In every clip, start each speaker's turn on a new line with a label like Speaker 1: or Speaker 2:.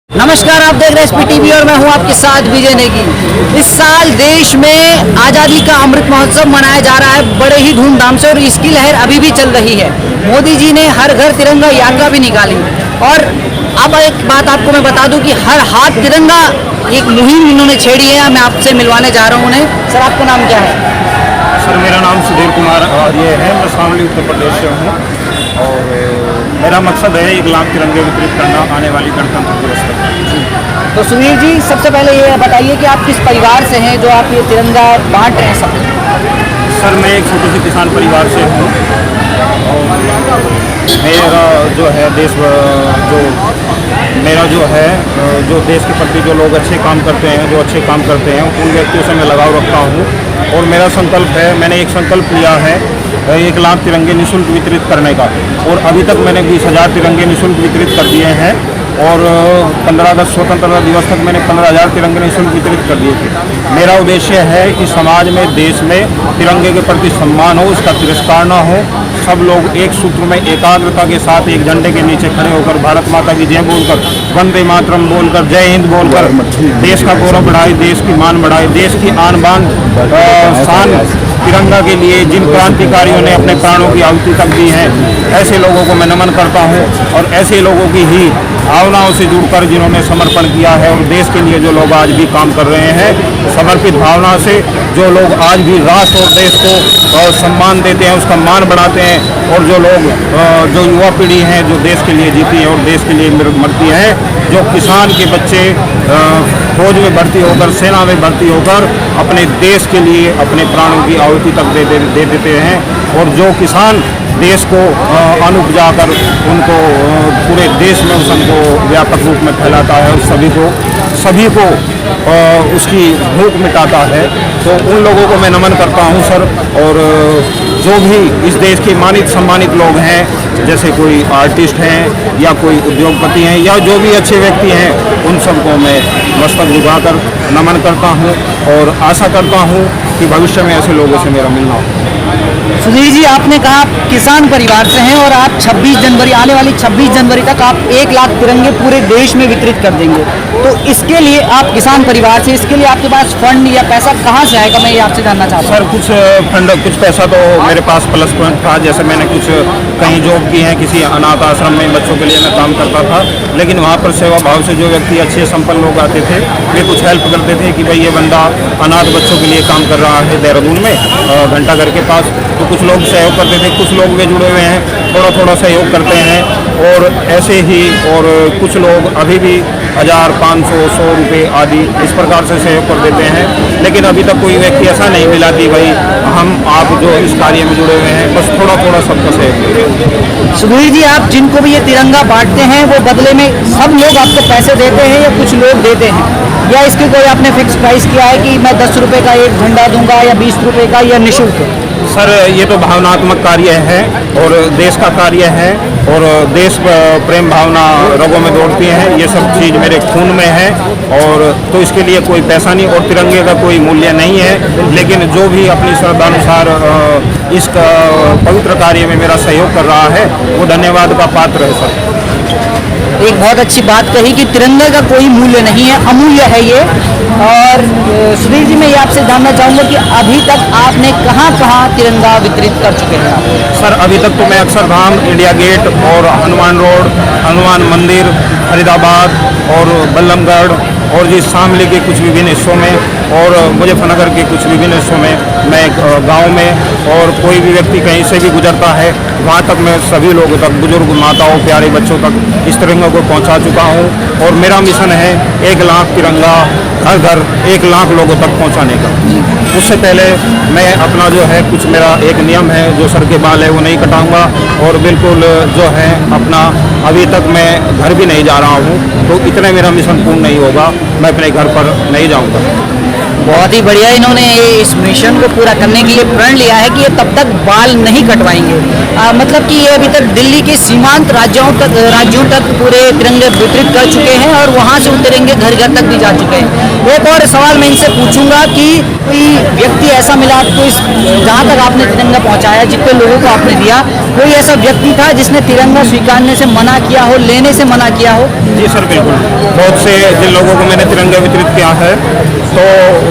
Speaker 1: नमस्कार, आप देख रहे हैं एसपी टीवी और मैं हूं आपके साथ विजय नेगी। इस साल देश में आज़ादी का अमृत महोत्सव मनाया जा रहा है बड़े ही धूमधाम से और इसकी लहर अभी भी चल रही है। मोदी जी ने हर घर तिरंगा यात्रा भी निकाली और अब एक बात आपको मैं बता दूं कि हर हाथ तिरंगा एक मुहिम इन्होंने छेड़ी है। मैं आपसे मिलवाने जा रहा हूँ उन्हें। सर, आपका नाम क्या है?
Speaker 2: सर, मेरा नाम सुधीर कुमार ये है। मैं शामली उत्तर प्रदेश से हूँ और मेरा मकसद है 1 लाख तिरंगे वितरित करना आने वाली गणतंत्र दिवस तक।
Speaker 1: तो सुधीर जी, सबसे पहले ये बताइए कि आप किस परिवार से हैं जो आप ये तिरंगा बांट रहे हैं सब?
Speaker 2: सर, मैं एक छोटे से किसान परिवार से हूँ और मेरा जो है जो देश के प्रति जो लोग अच्छे काम करते हैं, जो अच्छे काम करते हैं, उन व्यक्तियों से मैं लगाव रखता हूँ। और मेरा संकल्प है, मैंने एक संकल्प लिया है 1 लाख तिरंगे निःशुल्क वितरित करने का। और अभी तक मैंने 20,000 तिरंगे निःशुल्क वितरित कर दिए हैं और 15 अगस्त स्वतंत्रता दिवस तक मैंने 15,000 तिरंगे निःशुल्क वितरित कर दिए थे। मेरा उद्देश्य है कि समाज में, देश में तिरंगे के प्रति सम्मान हो, इसका तिरस्कार न हो। सब लोग एक सूत्र में एकाग्रता के साथ एक झंडे के नीचे खड़े होकर भारत माता की जय बोलकर, वंदे मातरम बोलकर, जय हिंद बोलकर देश का गौरव बढ़ाए, देश की मान बढ़ाए, देश की आन बान शान तिरंगा के लिए जिन क्रांतिकारियों ने अपने प्राणों की आहुति तक दी है, ऐसे लोगों को मैं नमन करता हूं। और ऐसे लोगों की ही भावनाओं से जुड़कर जिन्होंने समर्पण किया है और देश के लिए जो लोग आज भी काम कर रहे हैं, समर्पित भावना से जो लोग आज भी राष्ट्र और देश को सम्मान देते हैं, उसका मान बढ़ाते हैं, और जो लोग जो युवा पीढ़ी है जो देश के लिए जीती है और देश के लिए मरती है, जो किसान के बच्चे फौज में भर्ती होकर, सेना में भर्ती होकर अपने देश के लिए अपने प्राणों की आहुति तक दे देते हैं, और जो किसान देश को अन्न उपजाकर उनको पूरे देश में उनको व्यापक रूप में फैलाता है और सभी को उसकी भूख मिटाता है, तो उन लोगों को मैं नमन करता हूं सर। और जो भी इस देश के मानित सम्मानित लोग हैं, जैसे कोई आर्टिस्ट हैं या कोई उद्योगपति हैं या जो भी अच्छे व्यक्ति हैं, उन सबको मैं मस्तक झुकाकर नमन करता हूं और आशा करता हूं कि भविष्य में ऐसे लोगों से मेरा मिलना हो।
Speaker 1: सुधीर जी, आपने कहा आप किसान परिवार से हैं और आप 26 जनवरी, आने वाली 26 जनवरी तक आप 1 लाख तिरंगे पूरे देश में वितरित कर देंगे। तो इसके लिए आप किसान परिवार से, इसके लिए आपके पास फंड या पैसा कहाँ से आएगा, मैं ये आपसे जानना चाहता हूँ।
Speaker 2: सर, कुछ पैसा तो मेरे पास प्लस पॉइंट था। जैसे मैंने कुछ कहीं जॉब की है, किसी अनाथ आश्रम में बच्चों के लिए मैं काम करता था, लेकिन वहाँ पर सेवा भाव से जो व्यक्ति अच्छे संपन्न लोग आते थे, वे कुछ हेल्प करते थे कि भाई ये बंदा अनाथ बच्चों के लिए काम कर रहा है देहरादून में, घंटाघर के पास। तो कुछ लोग सहयोग करते थे, कुछ लोग वे जुड़े हुए हैं, थोड़ा थोड़ा सहयोग करते हैं। और ऐसे ही और कुछ लोग अभी भी 1000, 500, 100 रुपये आदि इस प्रकार से सहयोग कर देते हैं। लेकिन अभी तक कोई व्यक्ति ऐसा नहीं मिला कि भाई आप जो इस कार्य में जुड़े हुए हैं, बस थोड़ा थोड़ा सबका सहयोग देते हैं।
Speaker 1: सुधीर जी, आप जिनको भी ये तिरंगा बांटते हैं, वो बदले में सब लोग आपको पैसे देते हैं या कुछ लोग देते हैं, या इसकी कोई आपने फिक्स प्राइस किया है कि मैं 10 रुपये का एक झंडा दूंगा या 20 रुपये का या निःशुल्क?
Speaker 2: सर, ये तो भावनात्मक कार्य है और देश का कार्य है और देश प्रेम भावना रगों में दौड़ती है। ये सब चीज़ मेरे खून में है और तो इसके लिए कोई पैसा नहीं और तिरंगे का कोई मूल्य नहीं है। लेकिन जो भी अपनी श्रद्धानुसार इस पवित्र कार्य में मेरा सहयोग कर रहा है, वो धन्यवाद का पात्र है सर।
Speaker 1: एक बहुत अच्छी बात कही कि तिरंगे का कोई मूल्य नहीं है, अमूल्य है ये। और सुधीर जी, मैं ये आपसे जानना चाहूँगा कि अभी तक आपने कहाँ कहाँ तिरंगा वितरित कर चुके हैं?
Speaker 2: सर, अभी तक तो मैं अक्षरधाम, इंडिया गेट और हनुमान रोड, हनुमान मंदिर, फरीदाबाद और बल्लमगढ़ और जी शामली के कुछ विभिन्न हिस्सों में और मुजफ्फरनगर के कुछ विभिन्न हिस्सों में, मैं गांव में और कोई भी व्यक्ति कहीं से भी गुजरता है, वहाँ तक मैं सभी लोगों तक, बुजुर्ग, माताओं, प्यारे बच्चों तक इस तिरंगे को पहुँचा चुका हूँ। और मेरा मिशन है 1 लाख तिरंगा हर घर 1 लाख लोगों तक पहुँचाने का। उससे पहले मैं अपना जो है कुछ मेरा एक नियम है, जो सर के बाल है वो नहीं कटाऊँगा और बिल्कुल जो है अपना अभी तक मैं घर भी नहीं जा रहा हूँ, तो इतने मेरा मिशन पूर्ण नहीं होगा, मैं अपने घर पर नहीं जाऊँगा।
Speaker 1: बहुत ही बढ़िया, इन्होंने इस मिशन को पूरा करने के लिए प्रण लिया है कि ये तब तक बाल नहीं कटवाएंगे। मतलब कि ये अभी तक दिल्ली के सीमांत राज्यों तक पूरे तिरंगे वितरित कर चुके हैं और वहाँ से वो तिरंगे घर घर तक भी जा चुके हैं। एक और सवाल मैं इनसे पूछूंगा कि कोई व्यक्ति ऐसा मिला आपको जहाँ तक आपने तिरंगा पहुँचाया, जितने लोगों को आपने दिया, कोई ऐसा व्यक्ति था जिसने तिरंगा स्वीकारने से मना किया हो, लेने से मना किया हो?
Speaker 2: जी सर, बिल्कुल। बहुत से जिन लोगों को मैंने तिरंगा वितरित किया है तो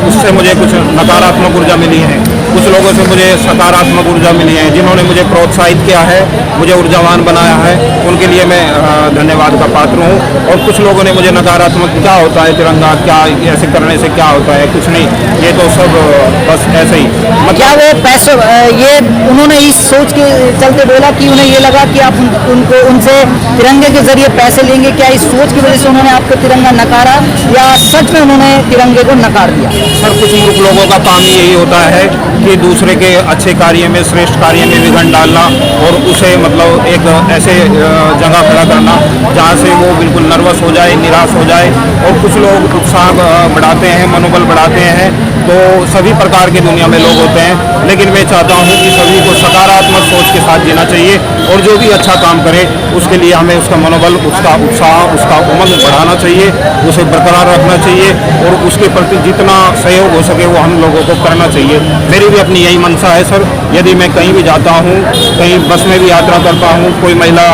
Speaker 2: उससे मुझे कुछ नकारात्मक ऊर्जा मिली है, कुछ लोगों से मुझे सकारात्मक ऊर्जा मिली है, जिन्होंने मुझे प्रोत्साहित किया है, मुझे ऊर्जावान बनाया है, उनके लिए मैं धन्यवाद का पात्र हूँ। और कुछ लोगों ने मुझे नकारात्मक, क्या होता है तिरंगा, क्या ऐसे करने से क्या होता है, कुछ नहीं, ये तो सब बस ऐसे ही।
Speaker 1: क्या वो पैसे ये उन्होंने इस सोच के चलते बोला कि उन्हें ये लगा कि आप उनको उनसे तिरंगे के जरिए पैसे लेंगे, क्या इस सोच की वजह से उन्होंने आपको तिरंगा नकारा या सच में उन्होंने तिरंगे को नकार दिया?
Speaker 2: सर, कुछ मूर्ख लोगों का काम ही यही होता है कि दूसरे के अच्छे कार्य में, श्रेष्ठ कार्य में विघ्न डालना और उसे मतलब एक ऐसे जगह खड़ा करना जहाँ से वो बिल्कुल नर्वस हो जाए, निराश हो जाए। और कुछ लोग उत्साह बढ़ाते हैं, मनोबल बढ़ाते हैं। तो सभी प्रकार के दुनिया में लोग होते हैं, लेकिन मैं चाहता हूँ कि सभी को सकारात्मक सोच के साथ जीना चाहिए और जो भी अच्छा काम करे उसके लिए हमें उसका मनोबल, उसका उत्साह, उसका उमंग बढ़ाना चाहिए, उसे बरकरार रखना चाहिए और उसके प्रति जितना सहयोग हो सके वो हम लोगों को करना चाहिए। मेरी भी अपनी यही मंशा है सर। यदि मैं कहीं भी जाता हूँ, कहीं बस में भी यात्रा करता हूँ, कोई महिला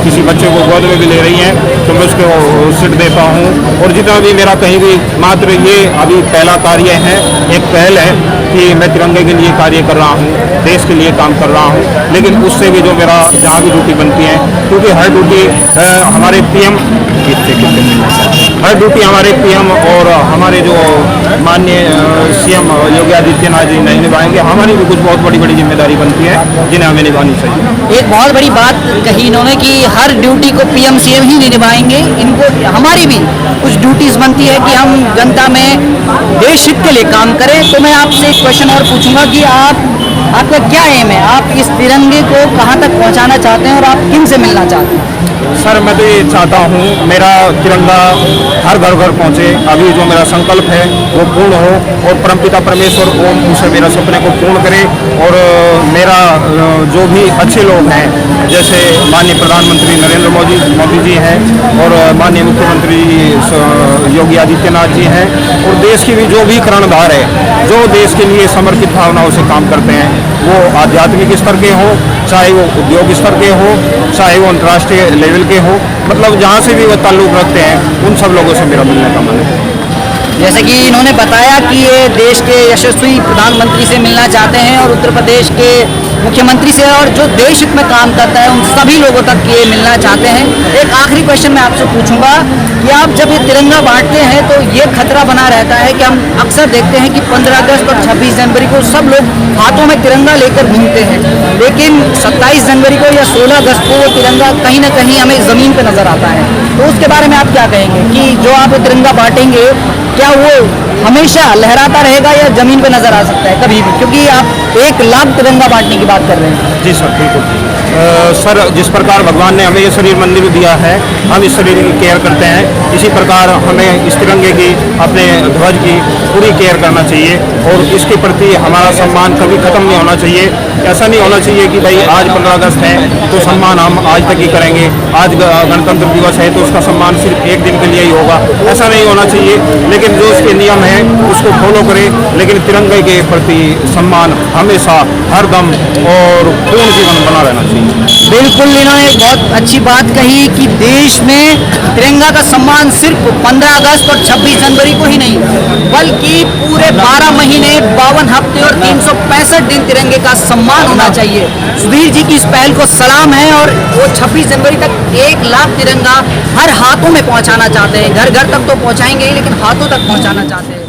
Speaker 2: किसी बच्चे को गोद में भी ले रही है तो मैं उसको सीट देता हूँ। और जितना भी मेरा कहीं भी मात्र ये अभी पहला कार्य है, एक पहल है कि मैं तिरंगे के लिए कार्य कर रहा हूँ, देश के लिए काम कर रहा हूँ। लेकिन उससे भी जो मेरा जहाँ भी ड्यूटी बनती है, क्योंकि हर ड्यूटी हमारे पीएम हर ड्यूटी हमारे पीएम और हमारे जो माननीय सीएम योगी आदित्यनाथ जी नहीं निभाएंगे, हमारी भी कुछ बहुत बड़ी बड़ी जिम्मेदारी बनती है जिन्हें हमें निभानी चाहिए।
Speaker 1: एक बहुत बड़ी बात कही इन्होंने कि हर ड्यूटी को पीएम सीएम ही नहीं निभाएंगे, इनको हमारी भी कुछ ड्यूटीज बनती है कि हम जनता में देश हित के लिए काम करें। तो मैं आपसे एक क्वेश्चन और पूछूंगा कि आपका क्या एम है, आप इस तिरंगे को कहाँ तक पहुँचाना चाहते हैं और आप किन से मिलना चाहते हैं?
Speaker 2: सर, मैं तो ये चाहता हूँ मेरा तिरंगा हर घर घर पहुँचे। अभी जो मेरा संकल्प है वो पूर्ण हो और परमपिता परमेश्वर ओम उसे मेरा सपने को पूर्ण करे। और मेरा जो भी अच्छे लोग हैं, जैसे माननीय प्रधानमंत्री नरेंद्र मोदी जी हैं और माननीय मुख्यमंत्री योगी आदित्यनाथ जी हैं, और देश की भी जो भी कर्णधार है, जो देश के लिए समर्पित भावनाओं से काम करते हैं, वो आध्यात्मिक स्तर के हों, चाहे वो उद्योग स्तर के हो, चाहे वो अंतर्राष्ट्रीय लेवल के हो, मतलब जहाँ से भी वो ताल्लुक़ रखते हैं, उन सब लोगों से मेरा मिलने का मन है।
Speaker 1: जैसे कि इन्होंने बताया कि ये देश के यशस्वी प्रधानमंत्री से मिलना चाहते हैं और उत्तर प्रदेश के मुख्यमंत्री से, और जो देश हित में काम करता है उन सभी लोगों तक ये मिलना चाहते हैं। एक आखिरी क्वेश्चन मैं आपसे पूछूंगा कि आप जब ये तिरंगा बांटते हैं तो ये खतरा बना रहता है कि हम अक्सर देखते हैं कि 15 अगस्त और 26 जनवरी को सब लोग हाथों में तिरंगा लेकर घूमते हैं, लेकिन 27 जनवरी को या 16 अगस्त को वो तिरंगा कहीं ना कहीं हमें ज़मीन पर नज़र आता है। तो उसके बारे में आप क्या कहेंगे कि जो आप तिरंगा बांटेंगे क्या वो हमेशा लहराता रहेगा या जमीन पे नजर आ सकता है कभी भी, क्योंकि आप 1 लाख तिरंगा बांटने की बात कर रहे हैं?
Speaker 2: जी सर, बिल्कुल। सर, जिस प्रकार भगवान ने हमें ये शरीर मंदिर दिया है, हम इस शरीर की केयर करते हैं, इसी प्रकार हमें इस तिरंगे की, अपने ध्वज की पूरी केयर करना चाहिए और इसके प्रति हमारा सम्मान कभी खत्म नहीं होना चाहिए। ऐसा नहीं होना चाहिए कि भाई आज 15 अगस्त है तो सम्मान हम आज तक ही करेंगे, आज गणतंत्र दिवस है तो उसका सम्मान सिर्फ एक दिन के लिए ही होगा, ऐसा नहीं होना चाहिए। लेकिन जो उसके नियम हैं उसको फॉलो करें, लेकिन तिरंगे के प्रति सम्मान हमेशा, हरदम और पूर्ण जीवन बना रहना चाहिए।
Speaker 1: बिल्कुल, इन्होंने बहुत अच्छी बात कही कि देश में तिरंगा का सम्मान सिर्फ 15 अगस्त और 26 जनवरी को ही नहीं, बल्कि पूरे 12 महीने, 52 हफ्ते और 365 दिन तिरंगे का सम्मान होना चाहिए। सुधीर जी की इस पहल को सलाम है और वो 26 जनवरी तक 1 लाख तिरंगा हर हाथों में पहुंचाना चाहते हैं। घर घर तक तो पहुंचाएंगे ही, लेकिन हाथों तक पहुंचाना चाहते हैं।